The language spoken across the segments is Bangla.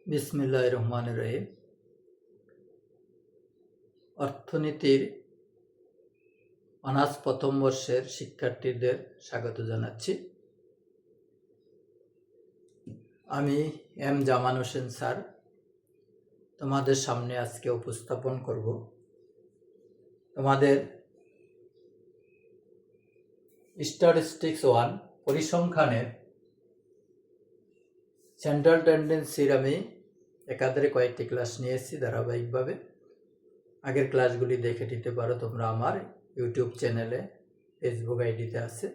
বিসমিল্লাহির রহমানির রহিম। অর্থনীতির অনার্স প্রথম বর্ষের শিক্ষার্থীদের স্বাগত জানাচ্ছি। আমি এম জামান হোসেন স্যার তোমাদের সামনে আজকে উপস্থাপন করব তোমাদের স্ট্যাটিস্টিক্স 1 পরিসংখ্যানের সেন্ট্রাল টেন্ডেন্সির আমি একাধারে কয়েকটি ক্লাস নিয়েছি ধারাবাহিকভাবে। আগের ক্লাসগুলি দেখে নিতে পারো তোমরা আমার ইউটিউব চ্যানেলে, ফেসবুক আইডিতে আছে।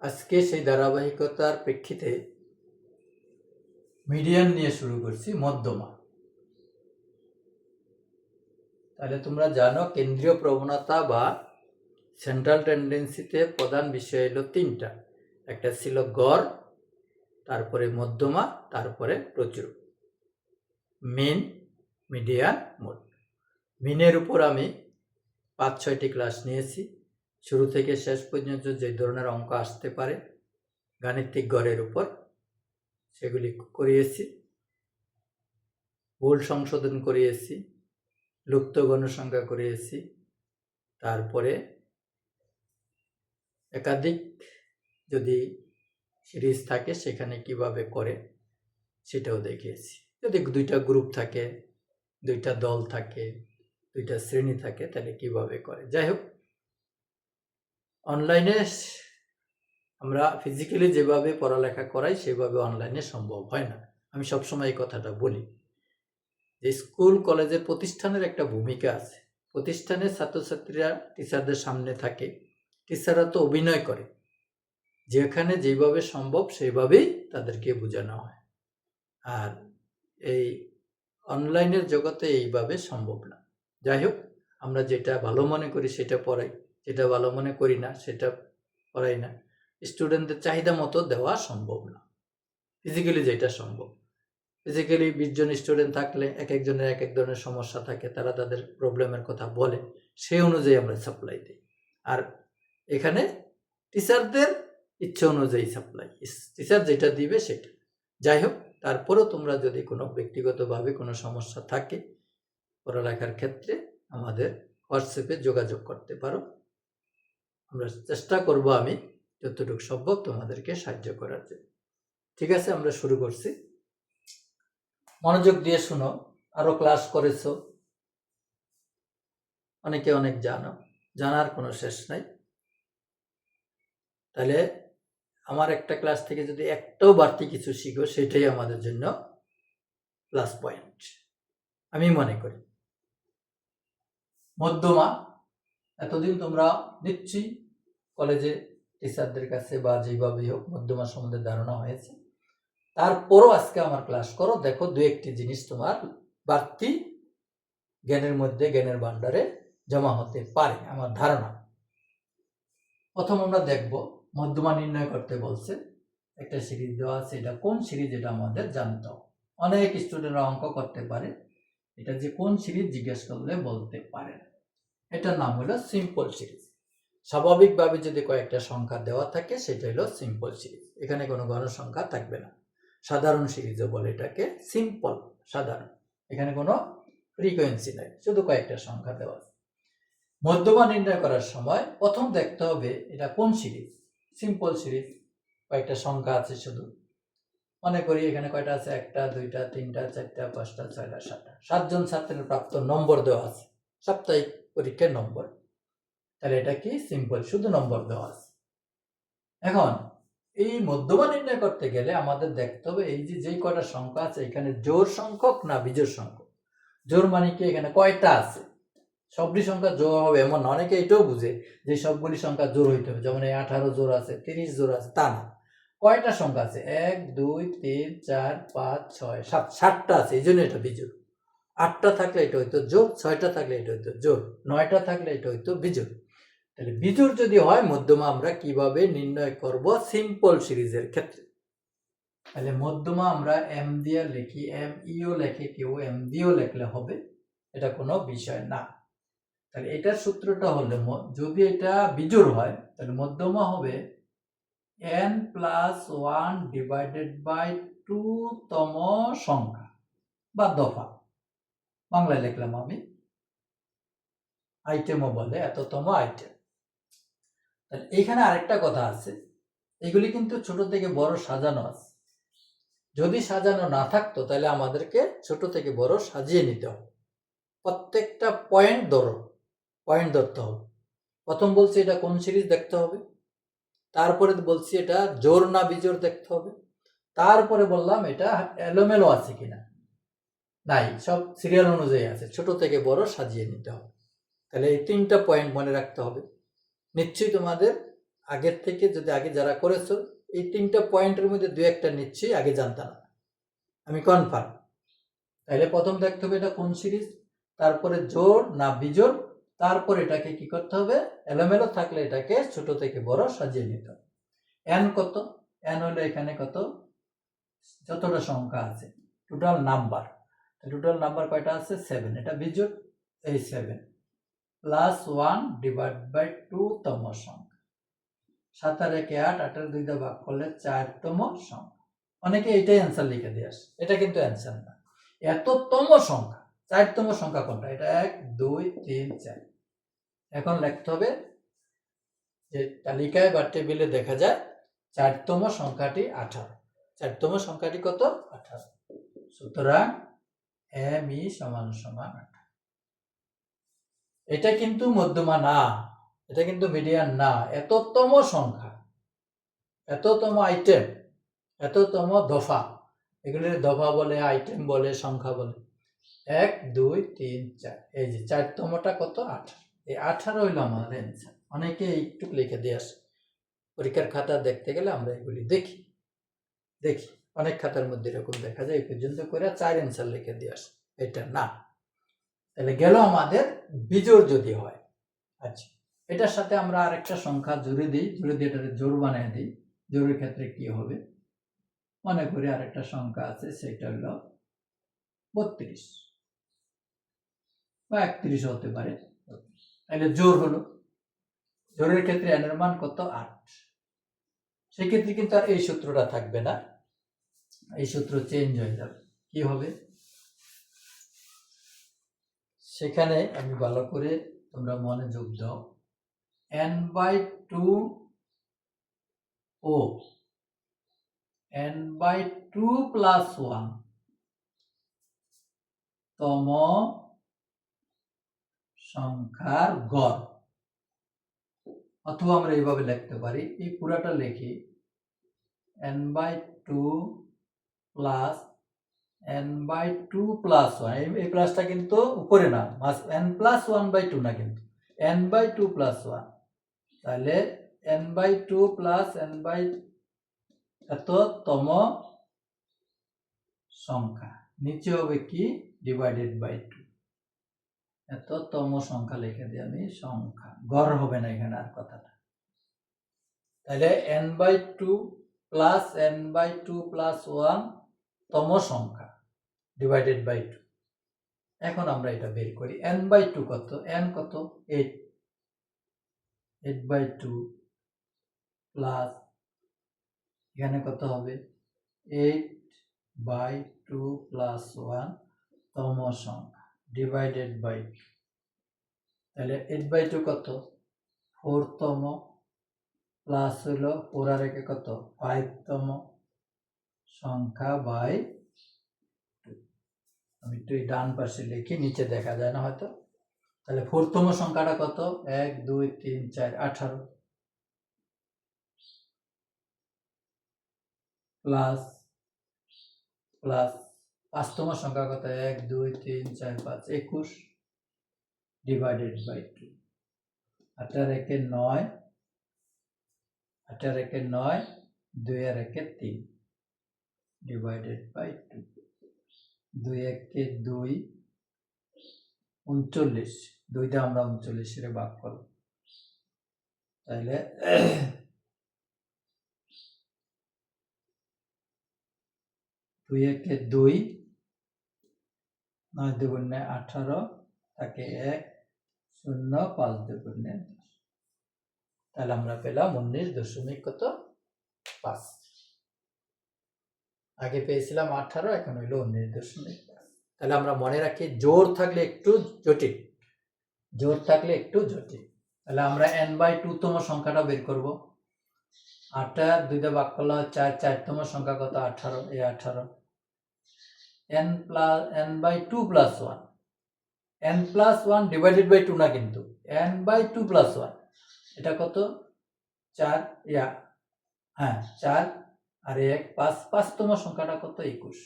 আজকে সেই ধারাবাহিকতার প্রেক্ষিতে মিডিয়ান নিয়ে শুরু করছি, মধ্যমা। তাহলে তোমরা জানো কেন্দ্রীয় প্রবণতা বা সেন্ট্রাল টেন্ডেন্সিতে প্রধান বিষয় হলো তিনটা। একটা ছিল গড়, তারপরে মধ্যমা, তারপরে প্রচুর। মিন, মিডিয়ান, মোড। মিনের উপর আমি 5-6টি ক্লাস নিয়েছি। শুরু থেকে শেষ পর্যন্ত যে ধরনের অঙ্ক আসতে পারে গাণিতিক গড়ের উপর সেগুলি করিয়েছি, ভুল সংশোধন করিয়েছি, লুপ্ত গণসংখ্যা করিয়েছি, তারপরে একাধিক যদি সিরিজ থাকে সেখানে কিভাবে করে সেটাও দেখিয়েছি। যদি দুইটা গ্রুপ থাকে, দুইটা দল থাকে, দুইটা শ্রেণী থাকে, তাহলে কিভাবে করে। যাই হোক, অনলাইনে আমরা ফিজিক্যালি যেভাবে পড়ালেখা করাই সেভাবে অনলাইনে সম্ভব হয় না। আমি সবসময় এই কথাটা বলি যে স্কুল কলেজের প্রতিষ্ঠানের একটা ভূমিকা আছে। প্রতিষ্ঠানের ছাত্রছাত্রীরা টিচারদের সামনে থাকে, টিচাররা তো অভিনয় করে, যেখানে যেভাবে সম্ভব সেইভাবেই তাদেরকে বোঝানো হয়। আর এই অনলাইনের জগতে এইভাবে সম্ভব না। যাই হোক, আমরা যেটা ভালো মনে করি সেটা পড়াই, যেটা ভালো মনে করি না সেটা পড়াই না। স্টুডেন্টদের চাহিদা মতো দেওয়া সম্ভব না। ফিজিক্যালি যেটা সম্ভব, ফিজিক্যালি 20 জন স্টুডেন্ট থাকলে এক একজনের এক এক ধরনের সমস্যা থাকে, তারা তাদের প্রবলেমের কথা বলে, সেই অনুযায়ী আমরা সাপ্লাই দিই। আর এখানে টিচারদের ইচ্ছে অনুযায়ী সাপ্লাই, টিচার যেটা দিবে সেটা। যাই হোক, তারপরেও তোমরা যদি কোনো ব্যক্তিগতভাবে কোনো সমস্যা থাকে পড়ালেখার ক্ষেত্রে আমাদের হোয়াটসঅ্যাপে যোগাযোগ করতে পারো। আমরা চেষ্টা করব আমি যতটুকু সম্ভব তোমাদেরকে সাহায্য করার জন্য। ঠিক আছে, আমরা শুরু করছি। মনোযোগ দিয়ে শুনো। আরো ক্লাস করেছো, অনেকে অনেক জানো, জানার কোনো শেষ নাই। তাহলে আমার একটা ক্লাস থেকে যদি একটাও বাড়তি কিছু শিখো সেটাই আমাদের জন্য প্লাস পয়েন্ট আমি মনে করি। মধ্যমা এতদিন তোমরা নিশ্চয়ই কলেজে টিচারদের কাছে বা যেভাবেই হোক মধ্যমা সম্বন্ধে ধারণা হয়েছে। তারপরও আজকে আমার ক্লাস করো, দেখো দু একটি জিনিস তোমার বাড়তি জ্ঞানের মধ্যে, জ্ঞানের ভান্ডারে জমা হতে পারে আমার ধারণা। প্রথম আমরা দেখব মধ্যমা নির্ণয় করতে বলছে। একটা সিরিজ দেওয়া আছে, এটা কোন সিরিজ এটা আমাদের জানতে হবে। অনেক স্টুডেন্টরা অঙ্ক করতে পারে, এটা যে কোন সিরিজ জিজ্ঞেস করলে বলতে পারে না। এটার নাম হলো সিম্পল সিরিজ। স্বাভাবিকভাবে যদি কয়েকটা সংখ্যা দেওয়া থাকে সেটা হলো সিম্পল সিরিজ, এখানে কোনো গণসংখ্যা থাকবে না। সাধারণ সিরিজও বলে এটাকে, সিম্পল সাধারণ, এখানে কোনো ফ্রিকোয়েন্সি নাই, শুধু কয়েকটা সংখ্যা দেওয়া আছে। মধ্যমা নির্ণয় করার সময় প্রথম দেখতে হবে এটা কোন সিরিজ। সিম্পল সিরিজ, কয়েকটা সংখ্যা আছে শুধু। মনে করি এখানে কয়টা আছে, 1টা 2টা 3টা 4টা 5টা 6টা 7টা, 7 জন ছাত্রের প্রাপ্ত নম্বর দেওয়া আছে, সাপ্তাহিক পরীক্ষার নম্বর। তাহলে এটা কি সিম্পল, শুধু নম্বর দেওয়া আছে। এখন এই মধ্যমা নির্ণয় করতে গেলে আমাদের দেখতে হবে এই যে যেই কয়টা সংখ্যা আছে এখানে জোড় সংখ্যক না বিজোড় সংখ্যক। জোড় মানে কি এখানে কয়টা আছে, সবগুলি সংখ্যা জোড় হবে এমন না। অনেকে এটাও বুঝে যে সবগুলি সংখ্যা জোড় হইতে হবে, যেমন 18 জোড় আছে, 30 জোড় আছে, তা না। কয়টা সংখ্যা আছে, 1 2 3 4 5 6 7, 7টা আছে, এই জন্য এটা বিজোড়। 8টা থাকলে এটা হইতো জোড়, 6টা থাকলে এটা হইতো জোড়, 9টা থাকলে এটা হইতো বিজোড়। তাহলে বিজোড় যদি হয় মধ্যমা আমরা কিভাবে নির্ণয় করব সিম্পল সিরিজের ক্ষেত্রে। তাহলে মধ্যমা আমরা এম দিয়ে লিখি, এম ইও লেখে কেউ, এম দিয়েও লেখলে হবে, এটা কোনো বিষয় না। তাহলে এটার সূত্রটা হলে যদি এটা বিজোড় হয় তাহলে মধ্যমা হবে n+1 ডিভাইডেড বাই 2 তম সংখ্যা বা দফা, বাংলায় লিখলাম আমি, আইটেমও বলে এততম আইটেম। তাহলে এখানে আরেকটা কথা আছে, এগুলি কিন্তু ছোট থেকে বড় সাজানো আছে। যদি সাজানো না থাকতো তাহলে আমাদেরকে ছোট থেকে বড় সাজিয়ে নিতে হবে। প্রত্যেকটা পয়েন্ট ধরতে হবে। প্রথম বলছি এটা কোন সিরিজ দেখতে হবে, তারপরে বলছি এটা জোড় না বিজোড় দেখতে হবে, তারপরে বললাম এটা এলোমেলো আছে কিনা, নাই, সব সিরিয়াল অনুযায়ী আছে, ছোট থেকে বড় সাজিয়ে নিতে হবে। তাহলে এই 3টা পয়েন্ট মনে রাখতে হবে। নিশ্চয়ই তোমাদের আগের থেকে, যদি আগে যারা করেছো, এই 3টা পয়েন্টের মধ্যে 2-1টা নিশ্চয়ই আগে জানতা না, আমি কনফার্ম। তাহলে প্রথম দেখতে হবে এটা কোন সিরিজ, তারপরে জোড় না বিজোড়, তারপর এটাকে কি করতে হবে, এলোমেলো থাকলে এটাকে ছোট থেকে বড় সাজিয়ে নিতে হবে। এন কত, এন হলো এখানে কত, যতটা সংখ্যা আছে, টোটাল নাম্বার কয়টা আছে, 7, এটা বিজোড়, এই 7 +1 ডিভাইড বাই 2 তম সংখ্যা, 7 আর 1 8, 8 এর 2 দিয়ে ভাগ করলে 4তম সংখ্যা। অনেকে এটাই অ্যান্সার লিখে দিয়ে আসে, এটা কিন্তু অ্যান্সার না, এততম সংখ্যা, 4তম সংখ্যা কোনটা, এটা 1 2 3 4। এখন লিখতে হবে যে তালিকায় বা টেবিলে দেখা যায় 4তম সংখ্যাটি 18, 4তম সংখ্যাটি কত, 18। সুতরাং mi = 18। এটা কিন্তু মধ্যমা না, এটা কিন্তু মিডিয়ান না, এততম সংখ্যা, এততম আইটেম, এততম দফা, এগুলির দফা বলে, আইটেম বলে, সংখ্যা বলে। 1 2 3 4, এই যে 4তমটা কত, 18। এই 18 হইল আমাদের অ্যান্সার। অনেকে একটু লিখে দিয়ে আসে, পরীক্ষার খাতা দেখতে গেলে আমরা এগুলি দেখি, অনেক খাতার মধ্যে এরকম দেখা যায়, এই পর্যন্ত করে 4 অ্যান্সার লিখে দিয়ে আসে, এটা না। তাহলে গেল আমাদের বিজোড় যদি হয়। আচ্ছা, এটার সাথে আমরা আরেকটা সংখ্যা জুড়ে দিয়ে এটাকে জোড় বানিয়ে দিই। জোড়ের ক্ষেত্রে কি হবে, মনে করি আরেকটা সংখ্যা আছে, সেটা হলো 32 বা 31 হতে পারে। তাহলে জোড় হলো, জোড়ের ক্ষেত্রে n এর মান কত, 8। সেক্ষেত্রে কিন্তু আর এই সূত্রটা থাকবে না, এই সূত্র চেঞ্জ হয়ে যাবে। কি হবে, সেখানে আমি ভালো করে তোমরা মনোযোগ দাও। n/2 ও n/2 + 1 তম সংখ্যার গড়, অথবা আমরা এইভাবে লিখতে পারি, এই পুরাটা লিখি n/2 + n/2 + 1, এই প্লাসটা কিন্তু উপরে না, n+1/2 না, কিন্তু n/2 + 1। তাহলে n/2 + n/, এততম সংখ্যা, নিচে হবে কি, ডিভাইডেড বাই 2, এততম সংখ্যা লিখে দিই আমি, সংখ্যা, গড় হবে না এখানে আর কথাটা। তাহলে n/2 + n/2 + 1 তম সংখ্যা ডিভাইডেড বাই 2। এখন আমরা এটা বের করি, n/2 কত, n কত, 8, 8/2 প্লাস এখানে কত হবে, 8/2 + 1 তম সংখ্যা ডিভাইডেড বাই 2। তাহলে 8/2 কত, 4তম, প্লাস হলো 4 আর 1 কত, 5তম সংখ্যা বাই 2। আমি একটু ডান পাশে লিখি, নিচে দেখা যায় না হয়তো। তাহলে 4তম সংখ্যাটা কত, 1 2 3 4 18, প্লাস 5তম সংখ্যা কত, 1 2 3 4 5 21 ডিভাইডেড বাই 2। 8 আর 1 9, 8 আর 1 9, 2 আর 1 3 ডিভাইডেড বাই 2। 2 1 2, 39, 2 দিয়ে আমরা 39 এর ভাগ করব, তাহলে 2 1 2, 9 2 18 থাকে 1, 0.5 তাহলে আমরা পেলাম 19.5। আগে পেয়েছিলাম 18, এখন হইল 19.5। তাহলে আমরা মনে রাখি জোর থাকলে একটু জটিল, তাহলে আমরা n/2 তম সংখ্যাটা বের করব। 8 2 দিয়ে ভাগ করলে 4, 4তম সংখ্যা কত? 18, এই 18। n/2 plus 1, n+1 divided by 2 না, কিন্তু n/2 প্লাস 1, এটা কত? 4, 4 আর 1 5, 5তম সংখ্যাটা কত? 21।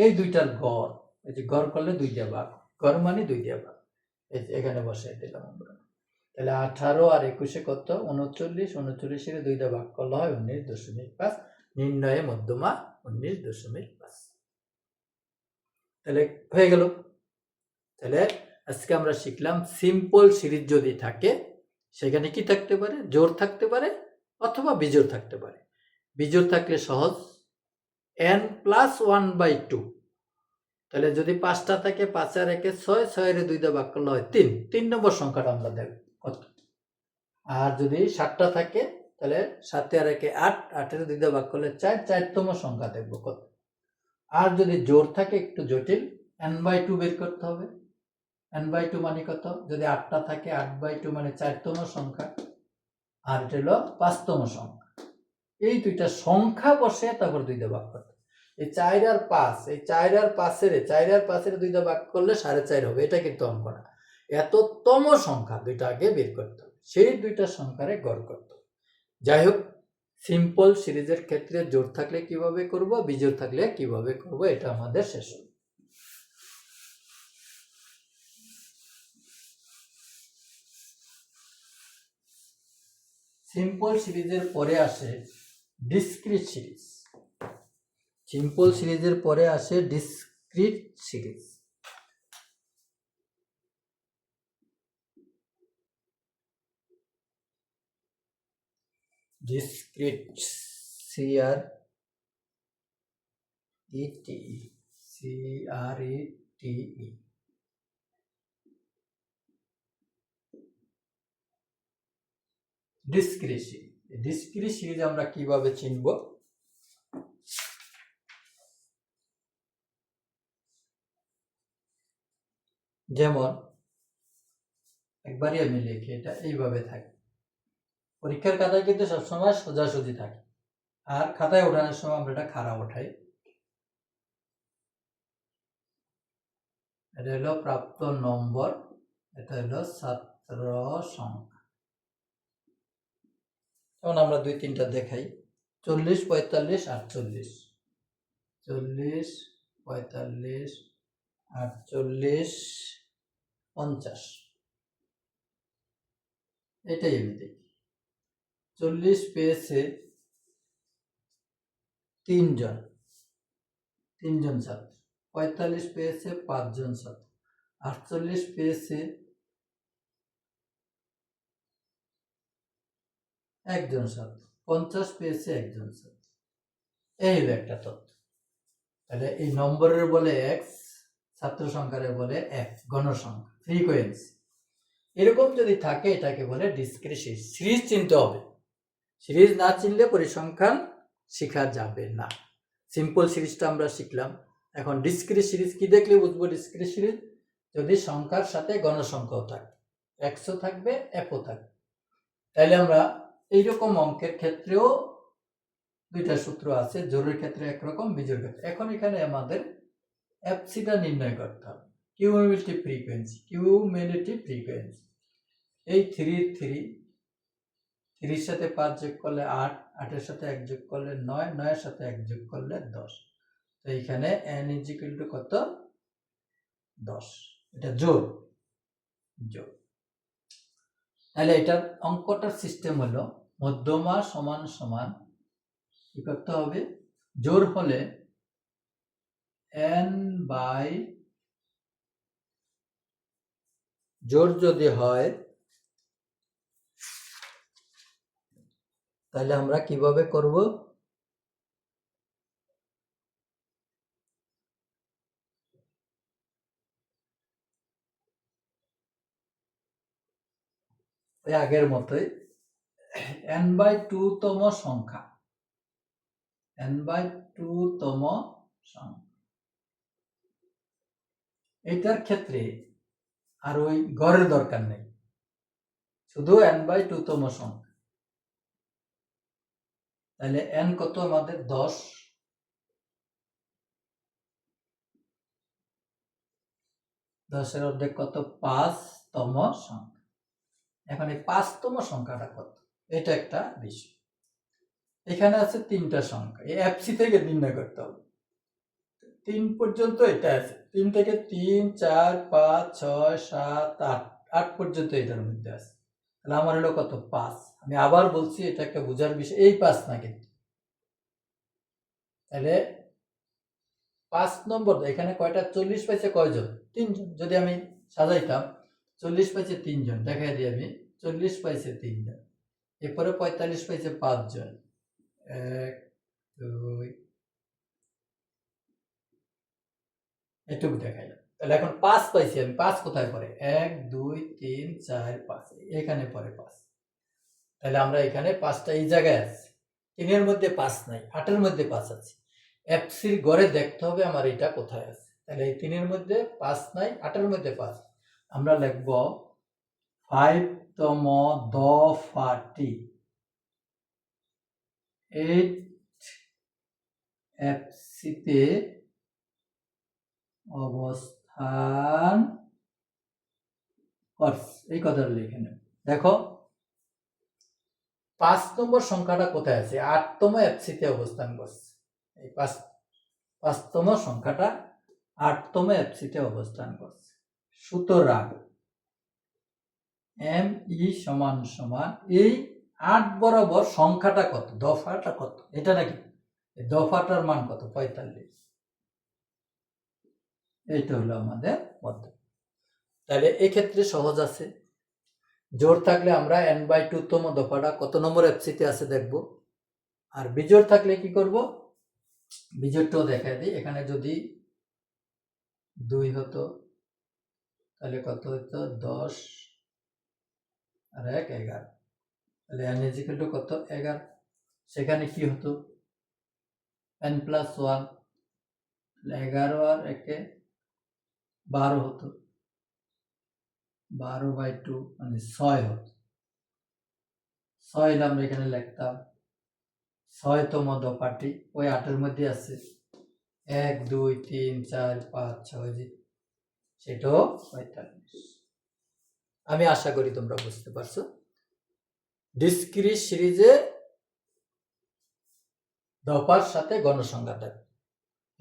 এই দুইটার গড়, এই যে গড় করলে 2 দিয়ে ভাগ, গড় মানে 2 দিয়ে ভাগ, এই যে এখানে বসাই দিলাম আমরা। তাহলে 18 আর 21 কত? 39, 39 এর 2 দিয়ে ভাগ করলে হয় 19.5। নির্ণয়ে মধ্যমা 19.5। তাহলে হয়ে গেল। তাহলে আজকে আমরা শিখলাম সিম্পল সিরিজ যদি থাকে সেখানে কি থাকতে পারে? জোড় থাকতে পারে অথবা বিজোড় থাকতে পারে। বিজোড় থাকলে সহজ, n+1/2। তাহলে যদি 5টা থাকে, 5 আর 1 6, 6 এর 2 দিয়ে ভাগ করলে হয় 3, 3 নম্বর সংখ্যাটা আমরা দেখব কত। আর যদি 7টা থাকে তাহলে 7 আর 1 8, 8 এর 2 দিয়ে ভাগ করলে 4, 4তম সংখ্যা দেখব কত। আর যদি জোড় থাকে একটু জটিল, n/2 বের করতে হবে। n/2 মানে কত? যদি 8টা থাকে 8/2 মানে 4তম সংখ্যা, আর এটা হলো 5তম সংখ্যা। এই দুইটা সংখ্যা বসে তারপর 2 দিয়ে ভাগ করতে। এই 4 আর 5, এই 4 আর 5 এর 2 দিয়ে ভাগ করলে 4.5 হবে, এটা কিন্তু অঙ্ক না। এততম সংখ্যা দুইটা আগে বের করতে হবে, সেই দুইটা সংখ্যারে গড় করতে হবে। যাই হোক, সিম্পল সিরিজের ক্ষেত্রে জোড় থাকলে কিভাবে করব, বিজোড় থাকলে কিভাবে করব, এটা আমাদের শেষ হবে। সিম্পল সিরিজের পরে আসে ডিসক্রিট সিরিজ। সিম্পল সিরিজের পরে আসে discrete series. Discrete, CRETE। Discrete series. Discrete series আমরা কিভাবে চিনব? যেমন একবারই আমি লিখি, এটা এইভাবে থাকে। পরীক্ষার খাতায় কিন্তু সবসময় সোজাসুজি থাকে, আর খাতায় ওঠানোর সময় আমরা এটা খাড়া ওঠাই। এটা হলো প্রাপ্ত নম্বর, এটা হলো ছাত্র সংখ্যা। এখন আমরা 2-3টা দেখাই। 40, 45, 48, 40, 45, 48, 50। এটাই আমি দেখি। 40 পেয়েছে 3 জন ছাত্র, 45 পেয়েছে 5 জন ছাত্র, 48 পেয়েছে 1 জন ছাত্র, 50 পেয়েছে 1 জন ছাত্র। এই হলো একটা তথ্য। তাহলে এই নম্বরের বলে x, ছাত্র সংখ্যারে বলে f, গণসংখ্যা, ফ্রিকোয়েন্সি। এরকম যদি থাকে এটাকে বলে ডিসক্রিট সিরিজ। সিরিজ চিনতে হবে, সিরিজ না চিনলে পরিসংখ্যান শেখা যাবে না। সিম্পল সিরিজটা আমরা শিখলাম। এখন ডিসক্রিট সিরিজ কি দেখলে বুঝবো? ডিসক্রিট সিরিজ যদি সংখ্যার সাথে গণসংখ্যাও থাকে, এক্সও থাকবে, এফও থাকবে। তাইলে আমরা এইরকম অঙ্কের ক্ষেত্রেও দুইটা সূত্র আছে, জোড়ের ক্ষেত্রে একরকম, বিজোড়ের ক্ষেত্রে। এখন এখানে আমাদের এফসিটা নির্ণয় করতে হবে, কিউমুলেটিভ ফ্রিকোয়েন্সি। এই 3 সাথে 5 যোগ করলে 8, 8 এর সাথে 1 যোগ করলে 9, 9 এর সাথে 1 যোগ করলে 10। তো এইখানে n = কত? 10। এটা জোড়। তাহলে এটার অঙ্কটার সিস্টেম হলো মধ্যমা সমান সমান কি করতে হবে? জোড় হলে জোড় যদি হয় তাহলে আমরা কিভাবে করব? ওই আগের মতোই n/2 তম সংখ্যা, n/2 তম সংখ্যা, এটার ক্ষেত্রে আর ওই গড়ের দরকার নেই, শুধু n/2 তম সংখ্যা। তাহলে n কত আমাদের 10, 10-এর অর্ধেক কত 5 তম সংখ্যা। এখন এই 5 তম সংখ্যাটা কত, এটা একটা বিষয়। এখানে আছে 3টা সংখ্যা, এই এফসি থেকে নির্ণয় করতে হবে। 3 পর্যন্ত এটা আছে, 3 থেকে 3, 4, 5, 6, 7, 8, 8 পর্যন্ত এটার মধ্যে আছে। তাহলে আমার হলো কত 5। আমি আবার বলছি, এটা একটা বোঝার বিষয়, এই 5 না কিন্তু। তাহলে 5 নম্বর এখানে কয়টা 40 পাইছে কয়জন, 3 জন। যদি আমি সাজাইতাম 40 পাইছে 3 জন, দেখাই দিই আমি 40 পাইছে 3 জন, এরপরে 45 পাইছে 5 জন, 1 2 এটুকু দেখাইলাম। তাহলে এখন 5 পাইছি আমি, 5 কোথায় পড়ে 1 2 3 4 5, এখানে পড়ে 5। তাহলে আমরা এখানে 5টা এই জায়গায় আছে, 3-এর মধ্যে 5 নাই, 8-এর মধ্যে 5 আছে। এফসির গড়ে দেখতে হবে আমার এটা কোথায় আছে। তাহলে এই 3-এর মধ্যে 5 নাই, 8-এর মধ্যে 5। আমরা লিখব 5 তম দফাটি 8 এফসিতে অবস্থান করছে, এই কথাটা লিখে নেব। দেখো 5 নম্বর সংখ্যাটা কোথায় আছে, 8তম এফসিতে অবস্থান করছে। এই 5তম সংখ্যাটা 8তম এফসিতে অবস্থান করছে। সুতরাং এম ই সমান সমান এই 8 বরাবর সংখ্যাটা কত, দফাটা কত, এটা নাকি দফাটার মান কত 45। এইটা হলো আমাদের পদ্ধতি। তাহলে এই ক্ষেত্রে সহজ আছে, জোড় থাকলে আমরা n/2 তম দফাটা কত নম্বর এফসিতে আছে দেখব, আর বিজোড় থাকলে কি করব, বিজোড়টাও দেখাই দিই। এখানে যদি 2 হতো তাহলে কত হতো 10 আর 1 11, তাহলে n = কত 11। সেখানে কি হতো n+1, 11 আর 1 12 হতো, 12/2 মানে 6 হতো। 6 আমরা এখানে লিখতাম 6তম দফাটি ওই 8-এর মধ্যে আছে, 1 2 3 4 5 6, সেটাও 45। আমি আশা করি তোমরা বুঝতে পারছো। ডিসক্রিট সিরিজে দফার সাথে গণসংখ্যা থাকবে।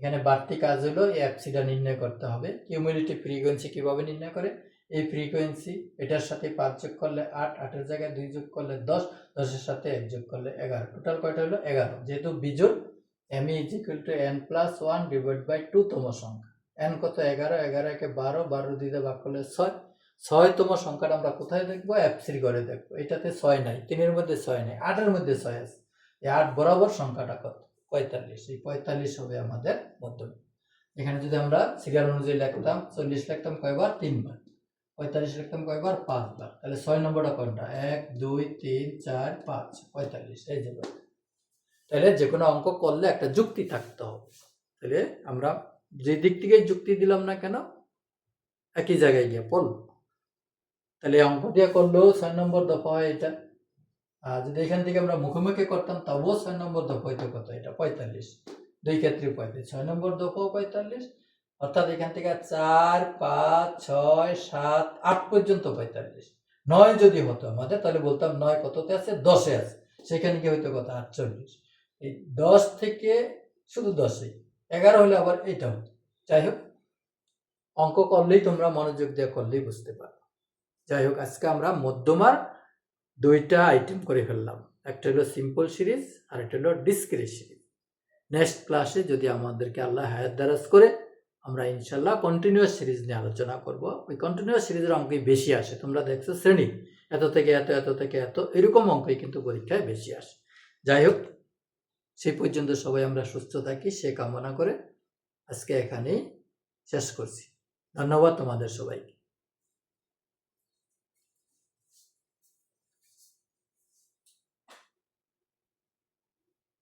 এখানে বাড়তি কাজ হলো এই এফসিটা নির্ণয় করতে হবে। কিউমুলেটিভ ফ্রিকোয়েন্সি কিভাবে নির্ণয় করে, এই ফ্রিকোয়েন্সি এটার সাথে 5 যোগ করলে 8, 8-এর জায়গায় 2 যোগ করলে 10, 10-এর সাথে 1 যোগ করলে 11, টোটাল কয়টা হলো 11। যেহেতু বিজোড়, m = n+1/2 তম সংখ্যা। n কত 11, 11 একে 12, 12 দিয়ে ভাগ করলে 6, 6তম সংখ্যাটা আমরা কোথায় দেখবো, এফসির ঘরে দেখবো। এটাতে 6 নাই, 3-এর মধ্যে 6 নাই, 8-এর মধ্যে 6 আছে। এই 8 বরাবর সংখ্যাটা কত 45, এই 45 হবে আমাদের মধ্যক। এখানে যদি আমরা সিরিয়াল অনুযায়ী লিখতাম 40 লিখতাম কয়বার 3 বার, 45 লিখতাম কয়বার 5 বার। তাহলে 6 নম্বরটা কোনটা 1 2 3 4 5 45, এই যে। তাহলে যে কোনো অঙ্ক করলে একটা যুক্তি থাকতে হবে। তাহলে আমরা যে দিক থেকে যুক্তি দিলাম না কেন একই জায়গায় গিয়ে পড়ব। তাহলে অঙ্ক দিয়ে করলেও 6 নম্বর দফা হয় এটা। আর যদি এখান থেকে আমরা মুখোমুখি করতাম তবুও 6 নম্বর দফা হইতো কত, এটা 45, দুই ক্ষেত্রে 45, 6 নম্বর দফাও 45, অর্থাৎ এখান থেকে 4 5 6 7 8 পর্যন্ত 45। 9 যদি হতো আমাদের তাহলে বলতাম 9 কততে আছে 10-এ আছে, সেখানে কি হইতো কত 48। এই 10 থেকে শুধু 10-এই 11 হলে আবার এটা হতো। যাই হোক, অঙ্ক করলেই তোমরা মনোযোগ দিয়ে করলেই বুঝতে পারো। যাই হোক, আজকে আমরা মধ্যমার 2টা আইটেম করে ফেললাম, একটা হলো সিম্পল সিরিজ আর একটা হলো ডিসক্রিট সিরিজ। নেক্সট ক্লাসে যদি আমাদেরকে আল্লাহ হায়াত দারাজ করে আমরা ইনশাল্লাহ কন্টিনিউয়াস সিরিজ নিয়ে আলোচনা করব। ওই কন্টিনিউয়াস সিরিজের অঙ্কই বেশি আসে, তোমরা দেখছো শ্রেণী এত থেকে এত, এত থেকে এত, এরকম অঙ্কই কিন্তু পরীক্ষায় বেশি আসে। যাই হোক, সেই পর্যন্ত সবাই আমরা সুস্থ থাকি সে কামনা করে আজকে এখানেই শেষ করছি। ধন্যবাদ তোমাদের সবাইকে।